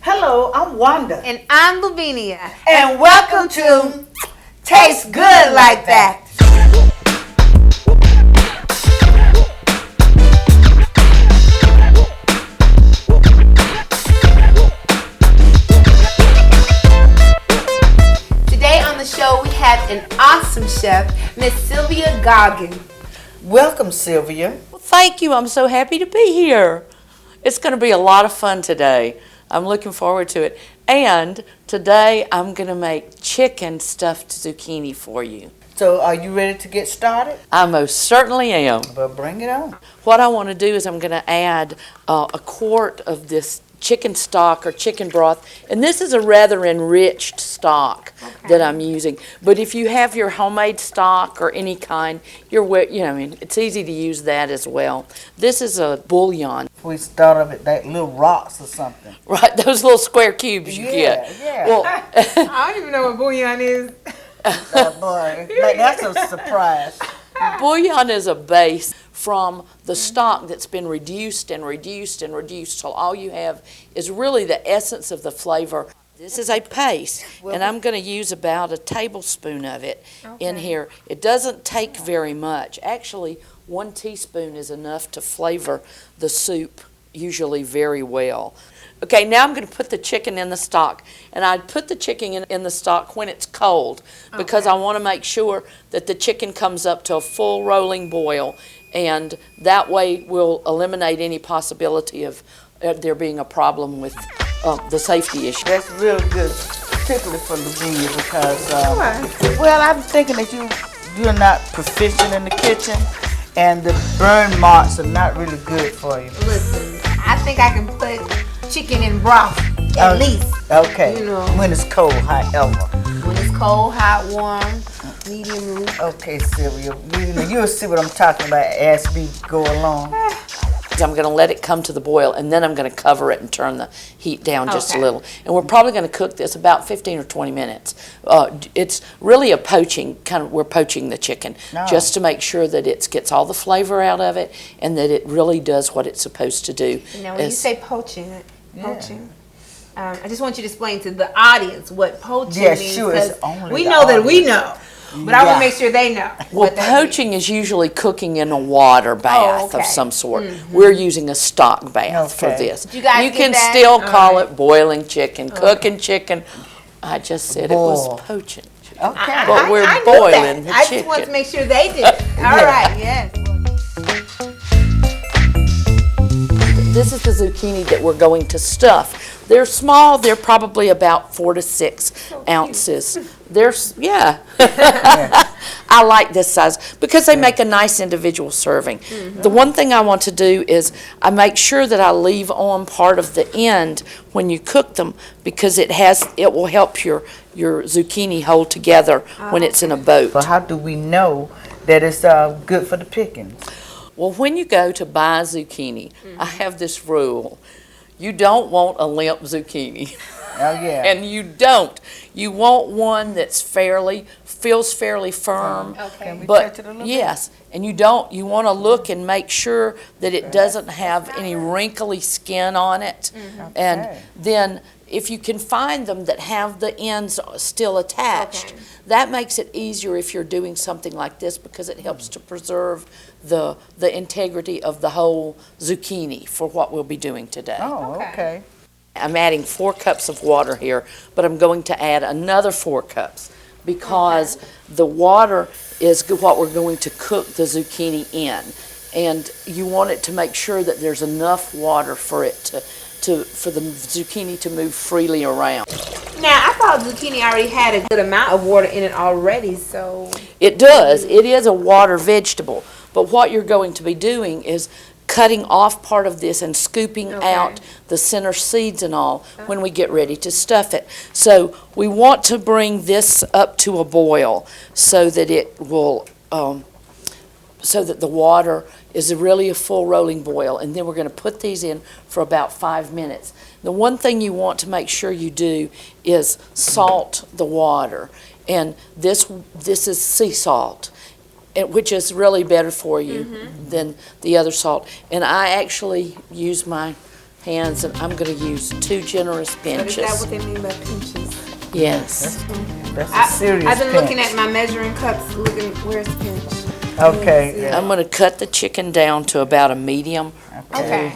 Hello, I'm Wanda. And I'm LuVenia. And welcome to Taste Good Like That. Today on the show we have an awesome chef, Miss Sylvia Goggin. Welcome, Sylvia. Well, thank you. I'm so happy to be here. It's going to be a lot of fun today. I'm looking forward to it. And today I'm going to make chicken stuffed zucchini for you. So are you ready to get started? I most certainly am. Well, bring it on. What I want to do is I'm going to add a quart of this chicken stock or chicken broth, and this is a rather enriched stock that I'm using. But if you have your homemade stock or any kind, it's easy to use that as well. This is a bouillon. We start with that little rocks or something. Right, those little square cubes you get. Yeah. Well, I don't even know what bouillon is. Boy, that's a surprise. bouillon is a base from the stock that's been reduced and reduced and reduced till all you have is really the essence of the flavor. This is a paste, and I'm going to use about a tablespoon of it in here. It doesn't take very much. Actually, 1 teaspoon is enough to flavor the soup usually very well. Okay, now I'm going to put the chicken in the stock, and I put the chicken in the stock when it's cold because I want to make sure that the chicken comes up to a full rolling boil, and that way we'll eliminate any possibility of there being a problem with the safety issue. That's real good, particularly for LuVenia, because, well, I'm thinking that you're not proficient in the kitchen, and the burn marks are not really good for you. Listen, I think I can put chicken in broth at least. Okay. You know. When it's cold, however. When it's cold, hot, warm, medium room. Okay, Sylvia. You'll see what I'm talking about as we go along. I'm going to let it come to the boil, and then I'm going to cover it and turn the heat down just a little. And we're probably going to cook this about 15 or 20 minutes. It's really a poaching, we're poaching the chicken just to make sure that it gets all the flavor out of it and that it really does what it's supposed to do. Now, when you say poaching, I just want you to explain to the audience what poaching means. Sure, it's only we the know that audience. we know. But I want to make sure they know. Well, poaching is usually cooking in a water bath of some sort. We're using a stock bath for this. You guys can get that? still call it boiling chicken, cooking chicken. I just said it was poaching. Okay. But we're I knew boiling that. the I chicken. just want to make sure they did. All right, yes. This is the zucchini that we're going to stuff. They're small. They're probably about 4 to 6 ounces. I like this size because they make a nice individual serving. The one thing I want to do is I make sure that I leave on part of the end when you cook them because it will help your zucchini hold together when it's in a boat. But how do we know that it's good for the pickings? Well, when you go to buy zucchini, I have this rule. You don't want a limp zucchini. Oh, yeah. And you don't. You want one that's feels fairly firm. Can we But touch it a little yes, and you want to look and make sure that it doesn't have any wrinkly skin on it. And then if you can find them that have the ends still attached, that makes it easier if you're doing something like this because it helps to preserve the integrity of the whole zucchini for what we'll be doing today. Oh, okay. I'm adding 4 cups of water here, but I'm going to add another 4 cups because the water is what we're going to cook the zucchini in. And you want it to make sure that there's enough water for it for the zucchini to move freely around. Now, I thought zucchini already had a good amount of water in it already, so... It does. It is a water vegetable. But what you're going to be doing is cutting off part of this and scooping out the center seeds and all when we get ready to stuff it. So we want to bring this up to a boil so that it will, so that the water is really a full rolling boil. And then we're going to put these in for about 5 minutes. The one thing you want to make sure you do is salt the water. And this is sea salt. which is really better for you than the other salt. And I actually use my hands, and I'm going to use 2 generous But is that pinches. what they mean by pinches? Yes. That's a serious I've been looking pinch. at my measuring cups, looking, where's the pinch? Okay. I'm going to cut the chicken down to about a medium, Okay.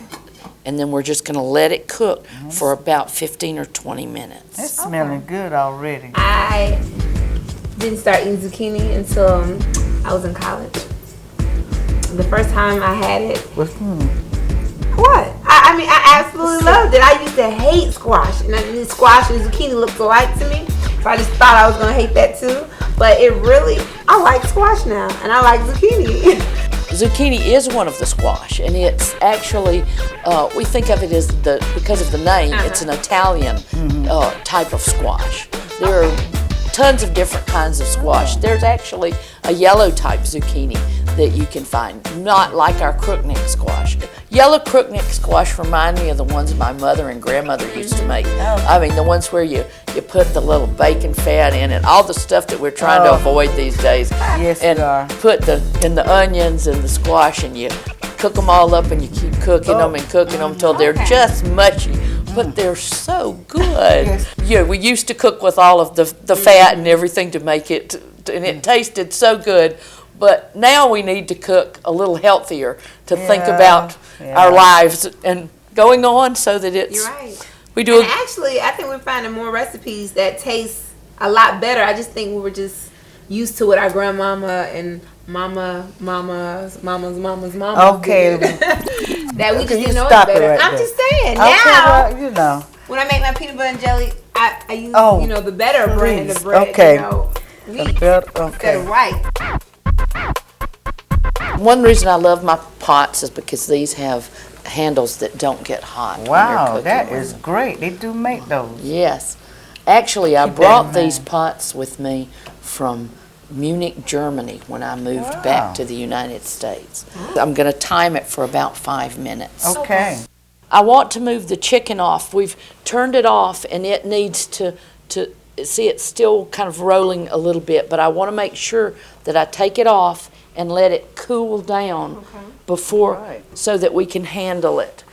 and then we're just going to let it cook for about 15 or 20 minutes. It's smelling good already. I didn't start eating zucchini until I was in college. The first time I had it, what? I mean, I absolutely loved it. I used to hate squash, and I mean, squash and zucchini looked alike to me, so I just thought I was gonna hate that too. But it really, I like squash now, and I like zucchini. Zucchini is one of the squash, and it's actually, we think of it as because of the name, it's an Italian type of squash. There are tons of different kinds of squash. There's actually a yellow type zucchini that you can find, not like our crookneck squash. Yellow crookneck squash remind me of the ones my mother and grandmother used to make. I mean, the ones where you put the little bacon fat in and all the stuff that we're trying to avoid these days. Yes, and we are. put in the onions and the squash, and you cook them all up, and you keep cooking them and cooking them until they're just mushy. But they're so good. Yeah, we used to cook with all of the fat and everything to make it, and it tasted so good. But now we need to cook a little healthier to think about our lives and going on so that it's. You're right. We do. And actually, I think we're finding more recipes that taste a lot better. I just think we were just used to what our grandmama and mama's Okay. did. That we just You didn't know it stop it better. right I'm there. just saying. Okay, Now, well, you know. when I make my peanut butter and jelly, I use the better brand of please. bread. Okay. You know, wheat Okay. instead of white. One reason I love my pots is because these have handles that don't get hot. when you're Wow, cooking that with is them. great. They do make those. Yes. Actually, I Keep that in brought these mind. pots with me from Munich, Germany when I moved Wow. back to the United States. I'm going to time it for about 5 minutes. Okay. I want to move the chicken off. We've turned it off, and it needs to see, it's still kind of rolling a little bit, but I want to make sure that I take it off and let it cool down before, so that we can handle it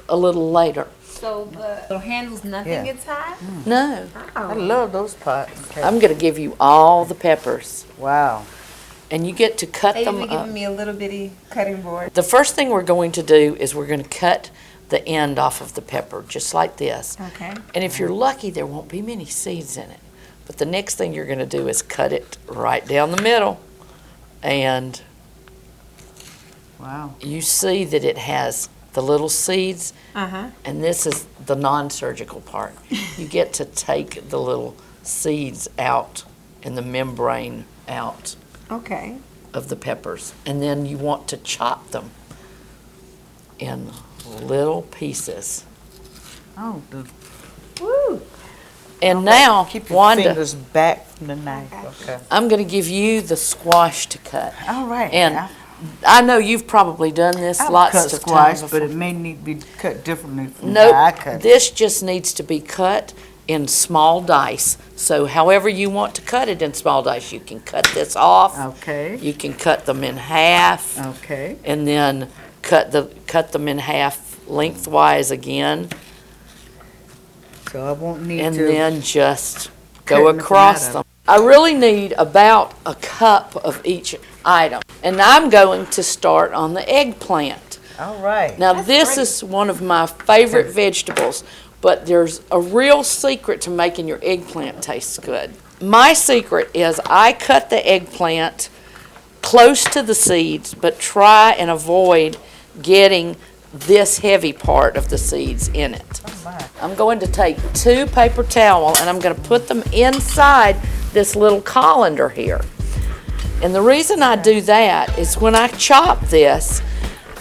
a little later. So the little handles, nothing Yeah. gets hot? No, I love those pots. Okay. I'm going to give you all the peppers, Wow. and you get to cut They've them been up. giving me a little bitty cutting board. The first thing we're going to do is we're going to cut the end off of the pepper, just like this. Okay. And if you're lucky, there won't be many seeds in it. But the next thing you're going to do is cut it right down the middle. And Wow. you see that it has the little seeds, and this is the non-surgical part. You get to take the little seeds out and the membrane out Okay. of the peppers. And then you want to chop them in little pieces. Oh, Woo. And now, keep your Wanda, fingers back from the knife. Okay. I'm going to give you the squash to cut. All right. And I know you've probably done this I've lots cut of squash, times but before. it may need to be cut differently from how I Nope, cut it. this just needs to be cut in small dice. So however you want to cut it in small dice, you can cut this off. Okay. You can cut them in half, Okay. and then cut them in half lengthwise again, So I won't need and to. then just cut go nothing across out of them. I really need about a cup of each item. And I'm going to start on the eggplant. All right. Now, this is one of my favorite vegetables, but there's a real secret to making your eggplant taste good. My secret is I cut the eggplant close to the seeds, but try and avoid getting this heavy part of the seeds in it. I'm going to take 2 paper towels, and I'm going to put them inside this little colander here. And the reason I do that is when I chop this,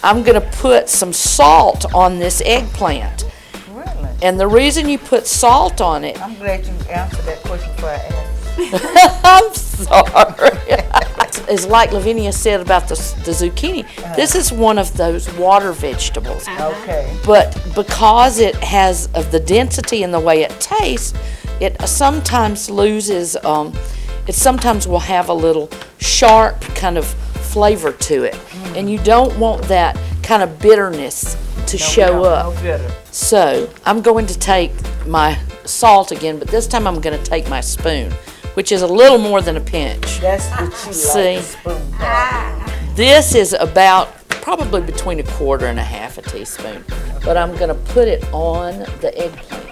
I'm going to put some salt on this eggplant. Really? And the reason you put salt on it, I'm glad you answered that question before I asked. I'm sorry, is like LuVenia said about the zucchini. This is one of those water vegetables. Okay. But because it has of the density and the way it tastes, it sometimes loses, it sometimes will have a little sharp kind of flavor to it. And you don't want that kind of bitterness to show up. No better. So I'm going to take my salt again, but this time I'm going to take my spoon, which is a little more than a pinch. That's what you See? like, the spoon. This is about probably between 1/4 and 1/2 teaspoon, but I'm going to put it on the eggplant.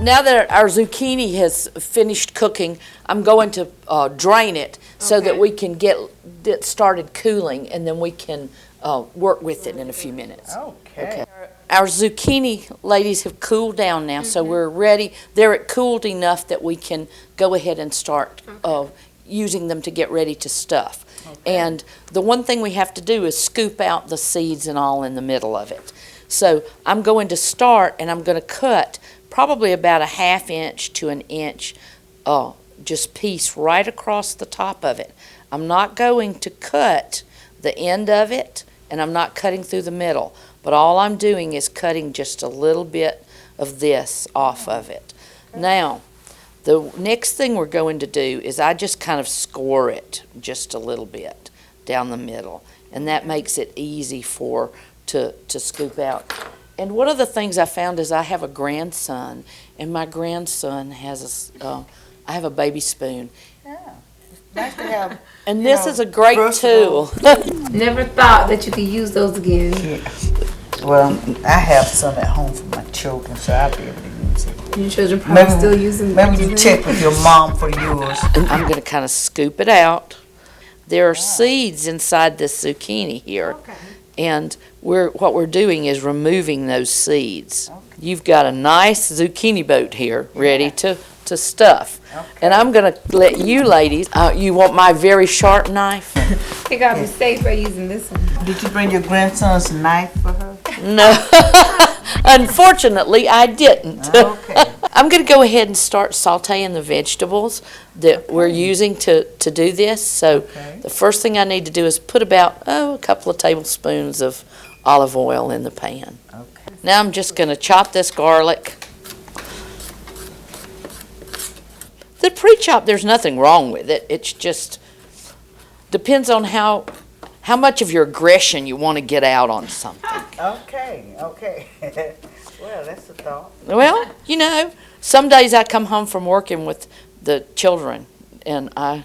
Now that our zucchini has finished cooking, I'm going to drain it so that we can get it started cooling, and then we can work with it in a few minutes. Okay. Our zucchini, ladies, have cooled down now, so we're ready. They're cooled enough that we can go ahead and start using them to get ready to stuff. And the one thing we have to do is scoop out the seeds and all in the middle of it. So I'm going to start, and I'm going to cut probably about 1/2 inch to 1 inch just piece right across the top of it. I'm not going to cut the end of it, and I'm not cutting through the middle, but all I'm doing is cutting just a little bit of this off of it. Now, the next thing we're going to do is I just kind of score it just a little bit down the middle, and that makes it easy to scoop out. And one of the things I found is I have a grandson, and my grandson has I have a baby spoon. Yeah. Nice to have. And this is a great tool. Never thought that you could use those again. Yeah. Well, I have some at home for my children, so I'll be able to use it. Your children probably still using Maybe you check with your mom for yours. I'm going to kind of scoop it out. There are seeds inside this zucchini here. Okay. And what we're doing is removing those seeds. You've got a nice zucchini boat here ready to stuff. And I'm going to let you ladies, you want my very sharp knife? I think I'll be safe by using this one. Did you bring your grandson's knife for her? No. Unfortunately, I didn't. Okay. I'm going to go ahead and start sauteing the vegetables that we're using to do this. So the first thing I need to do is put about a couple of tablespoons of olive oil in the pan. Okay. Now I'm just going to chop this garlic. The pre-chop, there's nothing wrong with it. It's just depends on how much of your aggression you want to get out on something. Okay. Well, that's a thought. Well, some days I come home from working with the children, and I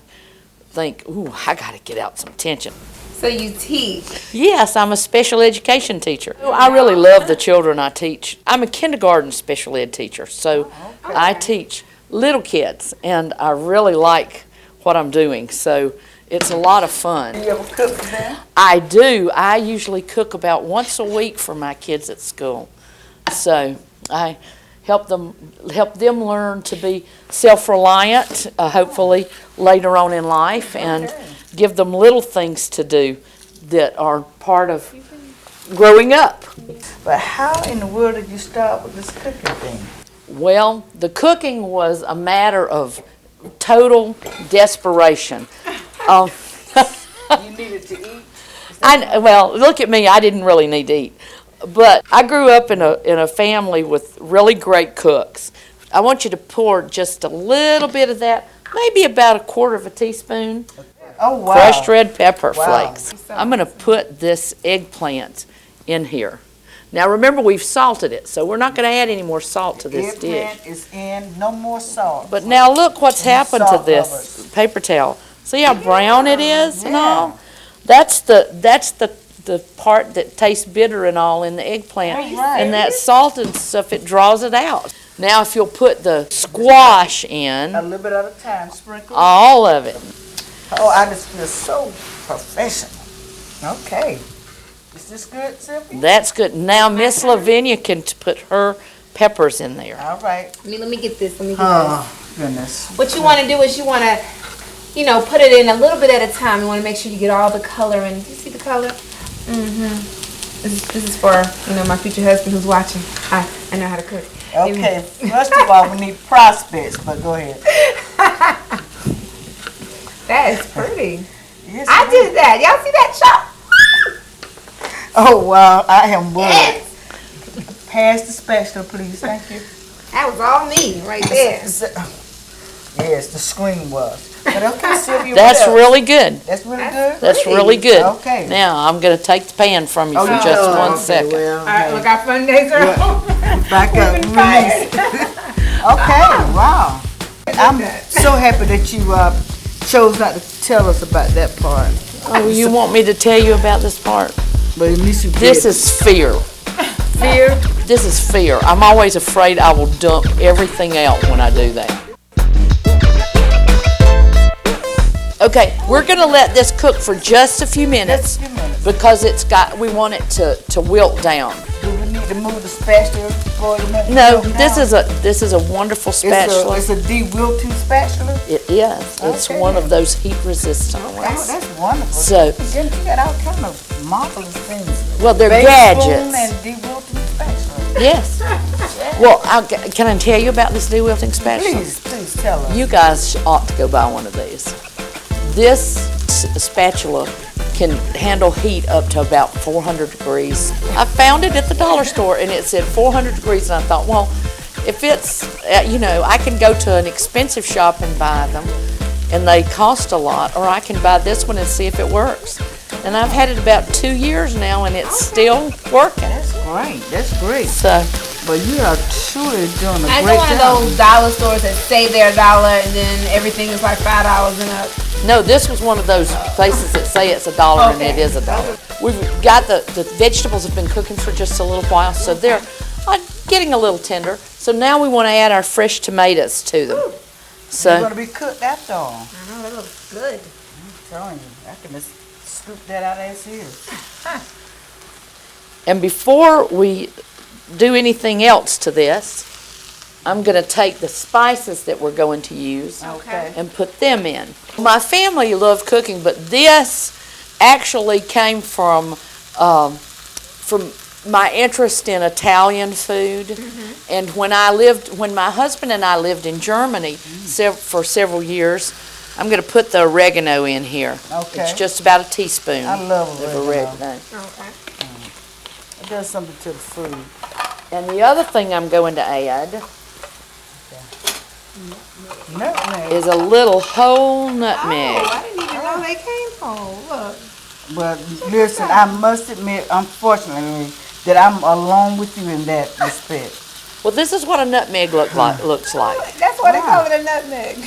think, ooh, I got to get out some tension. So you teach? Yes, I'm a special education teacher. I really love the children I teach. I'm a kindergarten special ed teacher, so I teach little kids, and I really like what I'm doing, so it's a lot of fun. Do you ever cook for them? I do. I usually cook about once a week for my kids at school. So I help them learn to be self-reliant, hopefully later on in life, and give them little things to do that are part of growing up. But how in the world did you start with this cooking thing? Well, the cooking was a matter of total desperation. You needed to eat? Well, look at me. I didn't really need to eat. But I grew up in a family with really great cooks. I want you to pour just a little bit of that, maybe about 1/4 teaspoon. Oh, wow. Crushed red pepper flakes. I'm going to put this eggplant in here. Now remember, we've salted it, so we're not going to add any more salt to this dish. Eggplant is in, no more salt. But now look what's happened to Salt this covers. paper towel. See how brown it is and all? That's the part that tastes bitter and all in the eggplant. Right. And that salt and stuff, it draws it out. Now if you'll put the squash in, A little bit at a time, sprinkle. all of it. Oh, I just feel so professional. Okay. Is this good, Sylvia? That's good. Now Miss LuVenia can put her peppers in there. All right. Let me get this. Oh, goodness. What you want to do is you want to, put it in a little bit at a time. You want to make sure you get all the color in. Do you see the color? This is for, my future husband who's watching. I know how to cook. Okay, first of all, we need prospects, but go ahead. That is pretty. Yes, I it did that. Y'all see that chop? Oh, wow, I am worried. Pass the spatula, please. Thank you. That was all me right there. Yes, the screen was. But okay, Sylvia, That's what else? really good. That's really good? That's really good. Okay. Now, I'm going to take the pan from you for just one second. Well, All right, look, our fun days are over. back up. We've been fired. Okay, wow. I'm so happy that you chose not to tell us about that part. Oh, you want me to tell you about this part? But at least you did. This is fear. Fear. This is fear. I'm always afraid I will dump everything out when I do that. Okay, we're going to let this cook for just a few minutes because we want it to wilt down. Do we need to move the spatula for a minute? No, this is a wonderful spatula. It's a de-wilting spatula? It is. It's one of those heat-resistant Oh, ones. that's wonderful. So, You got all kind of marvelous things. well, they're Baking gadgets. spoon and de-wilting spatula. Yes. Well, can I tell you about this de-wilting spatula? Please tell us. You guys ought to go buy one of these. This spatula can handle heat up to about 400 degrees. I found it at the dollar store and it said 400 degrees and I thought, well, if it's, I can go to an expensive shop and buy them and they cost a lot, or I can buy this one and see if it works. And I've had it about 2 years now and it's still working. That's great. That's great. So, But you are truly doing a I great know one of job. those dollar stores that say they're $1 and then everything is like $5 and up. no, this was one of those places that say it's $1 and it is $1. We've got the vegetables have been cooking for just a little while, so they're getting a little tender. So now we want to add our fresh tomatoes to them. They're So going to be cooked after all. Oh, that looks good. I'm telling you, I can just scoop that out as is. and before we do anything else to this, I'm going to take the spices that we're going to use Okay. and put them in. My family loved cooking, but this actually came from my interest in Italian food. And when my husband and I lived in Germany for several years, I'm going to put the oregano in here. Okay. It's just about a teaspoon I love of oregano. Okay. It does something to the food. And the other thing I'm going to add Nutmeg. is a little whole nutmeg. Oh, I didn't even know they came home. Look. But listen, I must admit, unfortunately, that I'm along with you in that respect. Well, this is what a nutmeg looks like. That's why they call it a nutmeg.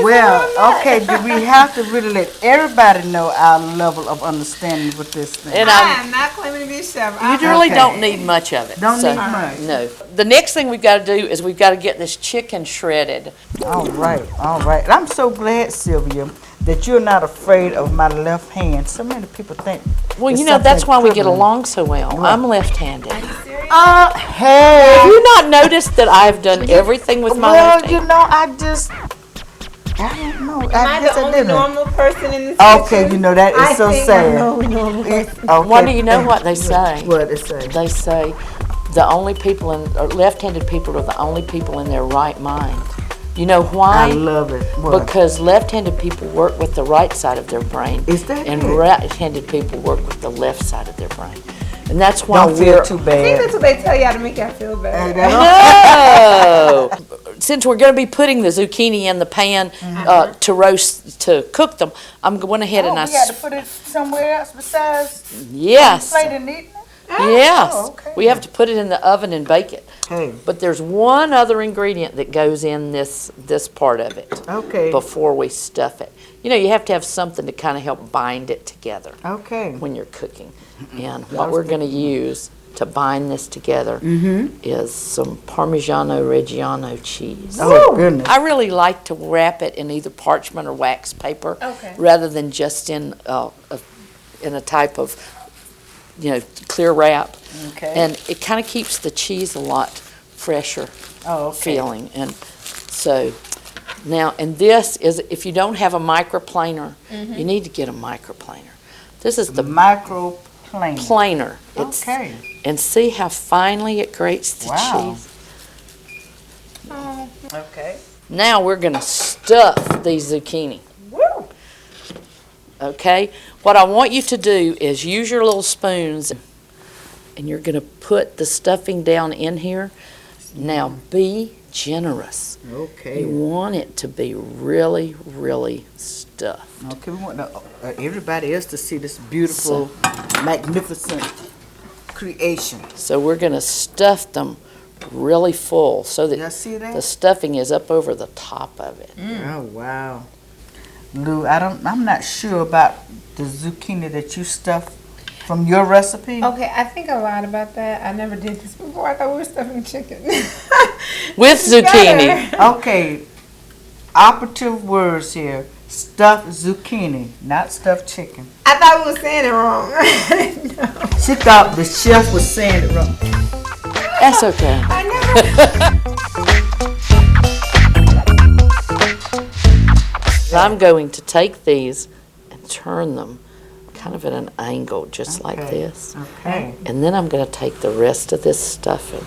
Well, okay, do we have to really let everybody know our level of understanding with this thing? And I am not claiming to be a chef. you really don't need much of it. Don't so, need much. No. The next thing we've got to do is we've got to get this chicken shredded. All right, all right. And I'm so glad, Sylvia, that you're not afraid of my left hand. So many people think. Well, it's that's something why we get equivalent. along so well. I'm left-handed. Hey. Have you not noticed that I've done everything with my Well, left hand? you know, I don't know. Am I guess the only didn't. normal person in this Okay, kitchen? you know, that is I so think sad. I'm the only normal person. Okay. Wanda, you know what they say? What they say? They say the only people left-handed people are the only people in their right mind. You know why? I love it. What? Because left-handed people work with the right side of their brain, Is that and it? right-handed people work with the left side of their brain, and that's why Don't feel too I think bad. that's what they tell y'all to make y'all feel better. No. Since we're going to be putting the zucchini in the pan to cook them, I'm going ahead Oh, and we got to put it somewhere else besides yes, plate and eating it? yes, Oh, okay. we have to put it in the oven and bake it. Hey, But there's one other ingredient that goes in this part of it okay, before we stuff it. You know, you have to have something to kind of help bind it together okay. when you're cooking. And what we're going to use to bind this together is some Parmigiano Reggiano cheese. Oh, goodness. I really like to wrap it in either parchment or wax paper Okay. rather than just in a type of, clear wrap. Okay. And it kind of keeps the cheese a lot fresher Oh, okay. feeling. And so now, and this is, if you don't have a microplaner, you need to get a microplaner. This is the Microplane. planer. It's, Okay. and see how finely it grates the Wow. cheese. Okay. Now we're going to stuff these zucchini. Woo! Okay? What I want you to do is use your little spoons and you're going to put the stuffing down in here. Now be generous. Okay. You want it to be really, really stuffed. Okay, we want everybody else to see this beautiful, magnificent creation. So we're going to stuff them really full so Y'all that see that? the stuffing is up over the top of it. Oh wow, Lou, I'm not sure about the zucchini that you stuffed from your recipe. Okay, I think a lot about that. I never did this before. I thought we were stuffing chicken. With zucchini. Okay, operative words here: stuffed zucchini, not stuffed chicken. I thought we were saying it wrong. No. She thought the chef was saying it wrong. That's okay. I never. I'm going to take these and turn them kind of at an angle, just like this. Okay. And then I'm going to take the rest of this stuffing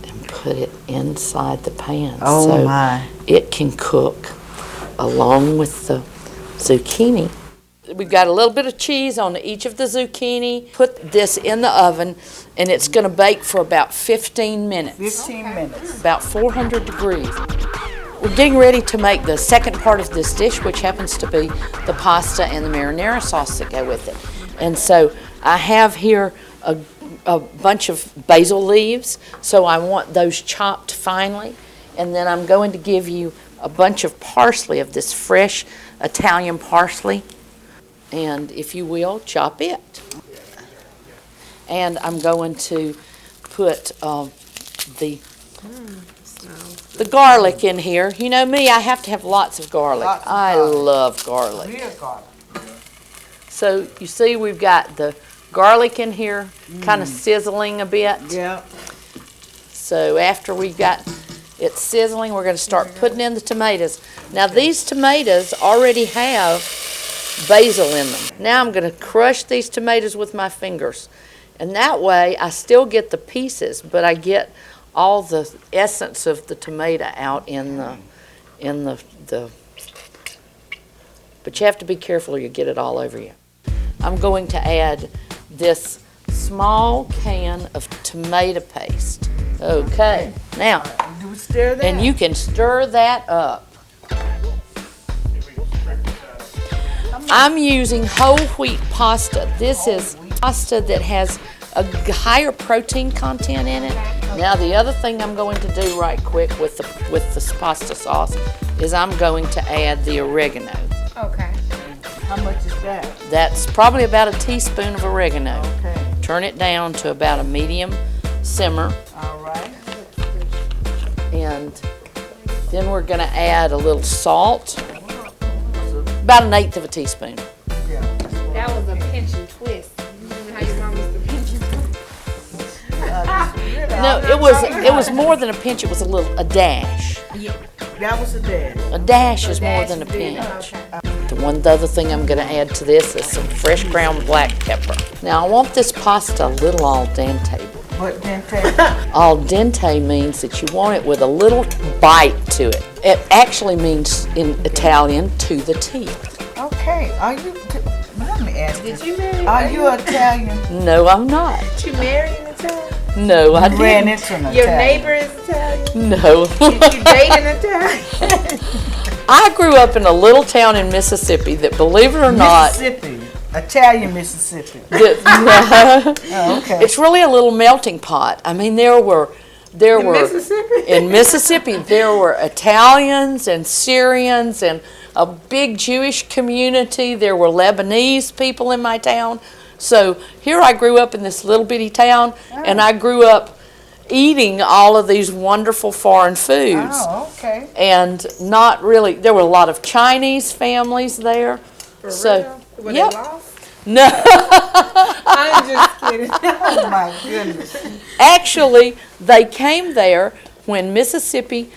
and put it inside the pan. Oh so my. it can cook along with the zucchini. We've got a little bit of cheese on each of the zucchini. Put this in the oven, and it's going to bake for about 15 minutes. 15 minutes. About 400 degrees. We're getting ready to make the second part of this dish, which happens to be the pasta and the marinara sauce that go with it. And so I have here a bunch of basil leaves, so I want those chopped finely. And then I'm going to give you a bunch of parsley, of this fresh Italian parsley. And if you will, chop it. And I'm going to put the garlic in here. You know me, I have to have lots of garlic. I love garlic. Real garlic. So you see we've got the garlic in here, kind of sizzling a bit. Yeah. So after we've got it sizzling, we're going to start putting in the tomatoes. Now these tomatoes already have basil in them. Now I'm going to crush these tomatoes with my fingers. And that way I still get the pieces, but I get all the essence of the tomato out in the but you have to be careful or you get it all over you. I'm going to add this small can of tomato paste. Okay. Now, Do we stir that? and you can stir that up. I'm using whole wheat pasta. This is pasta that has a higher protein content in it. Now the other thing I'm going to do right quick with the pasta sauce is I'm going to add the oregano. Okay. How much is that? That's probably about a teaspoon of oregano. Okay. Turn it down to about a medium simmer, All right. and then we're going to add a little salt, about 1/8 of a teaspoon. Yeah. That was a pinch and twist. You remember how your mom used to pinch and twist? No, it was more than a pinch. It was a dash. That was a dash. A dash is more than a pinch. The other thing I'm going to add to this is some fresh ground black pepper. Now I want this pasta a little al dente. What dente? Al dente means that you want it with a little bite to it. It actually means in Italian, to the teeth. Okay. Are you? Let me ask you. Did you marry? Are you Italian? No, I'm not. Did you marry an Italian? No, I Ran didn't. into an Your Italian. neighbor is Italian? No. Did you date an Italian? I grew up in a little town in Mississippi that, believe it or not, Mississippi. Italian Mississippi. Oh, okay. it's really a little melting pot. I mean, there were Mississippi? in Mississippi there were Italians and Syrians and a big Jewish community. There were Lebanese people in my town. So here I grew up in this little bitty town, and I grew up eating all of these wonderful foreign foods. Oh, okay. And not really, there were a lot of Chinese families there. For So, real? Were yep. they lost? No, I'm just kidding. Oh my goodness. actually, they came there when Mississippi,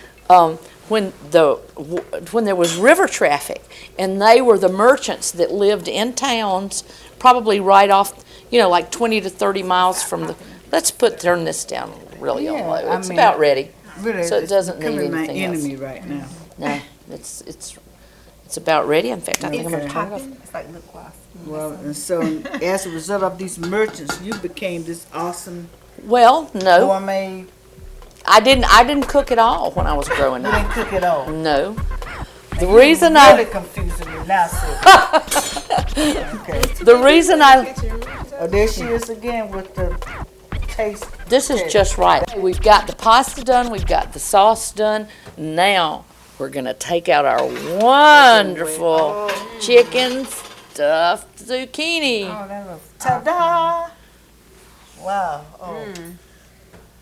when there was river traffic, and they were the merchants that lived in towns, probably right off, like 20 to 30 miles from the. Let's turn this down really on low. I It's mean, about ready, Really, so it doesn't need becoming my anything else. enemy right now. No, it's about ready. In fact, I think I'm going to turn it off. It's like lip gloss. Well, and so as a result of these merchants, you became this awesome Well, no, gourmet. I didn't cook at all when I was growing You up. didn't cook at all. No. The reason Really confusing me now, Sylvia. Okay. the reason I Oh, there she is again with the taste. this is just right. We've got the pasta done, we've got the sauce done. Now we're gonna take out our wonderful chicken stuffed zucchini. Oh, that looks. Ta-da! Wow. Oh,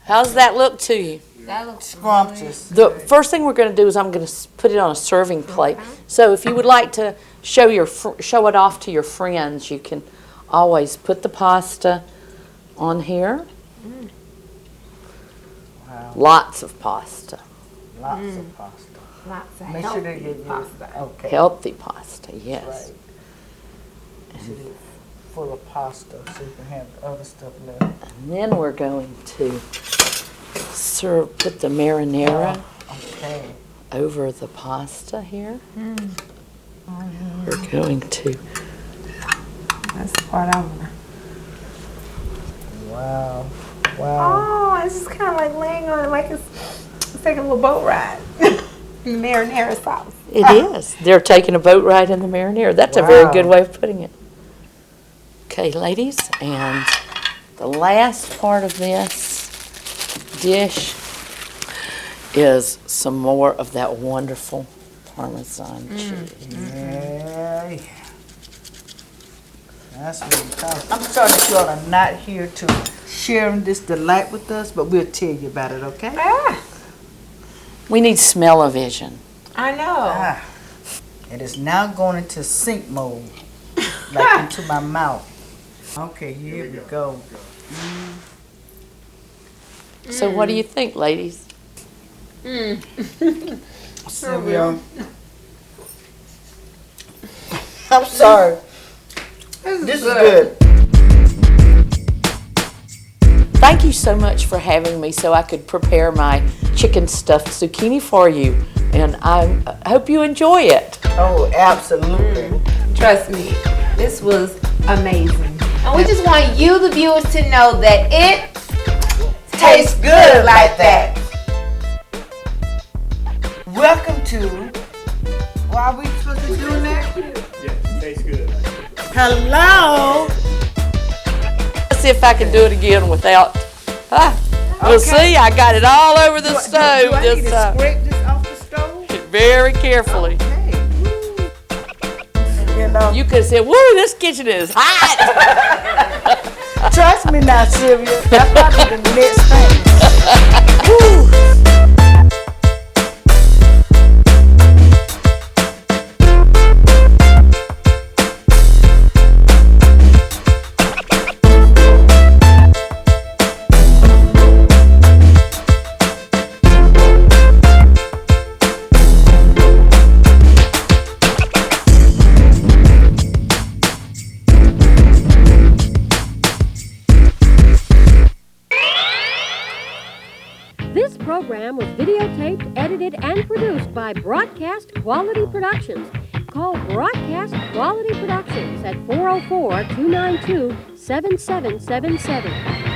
How's that look to you? That looks scrumptious. The first thing we're going to do is I'm going to put it on a serving plate. So if you would like to show it off to your friends, you can always put the pasta on here. Wow. Lots of pasta. Lots of pasta. lots of Make sure they healthy get pasta. Okay. Healthy pasta, yes. Right. It is full of pasta, so you can have other stuff left. And then we're going to put the marinara Okay. over the pasta here. We're going to That's the part I want. Wow. Wow. Oh, it's just kind of like laying on it like it's taking a little boat ride. Marinara sauce. It is. They're taking a boat ride in the marinara. That's a Wow. very good way of putting it. Okay, ladies, and the last part of this dish is some more of that wonderful Parmesan cheese. Yeah. That's what I'm talking. I'm sorry that you all are not here to sharing this delight with us, but we'll tell you about it, okay? Ah, We need smell-o-vision. I know. Ah. It is now going into sync mode, like into my mouth. Okay, here we go. So what do you think, ladies? Sylvia. I'm sorry. This is good. Thank you so much for having me so I could prepare my chicken stuffed zucchini for you. And I hope you enjoy it. Oh, absolutely. Trust me, this was amazing. And we just want you, the viewers, to know that it tastes good like that. Welcome to. Why are we supposed to be doing that? Yeah, tastes good. Hello. Let's see if I can do it again without. We'll Okay. see. I got it all over the stove Do I need this to time. scrape this off the stove? Very carefully. Okay. You know, You could say, "Woo, this kitchen is hot." trust me now, Sylvia. That's probably the next thing. Woo. This program was videotaped, edited, and produced by Broadcast Quality Productions. Call Broadcast Quality Productions at 404-292-7777.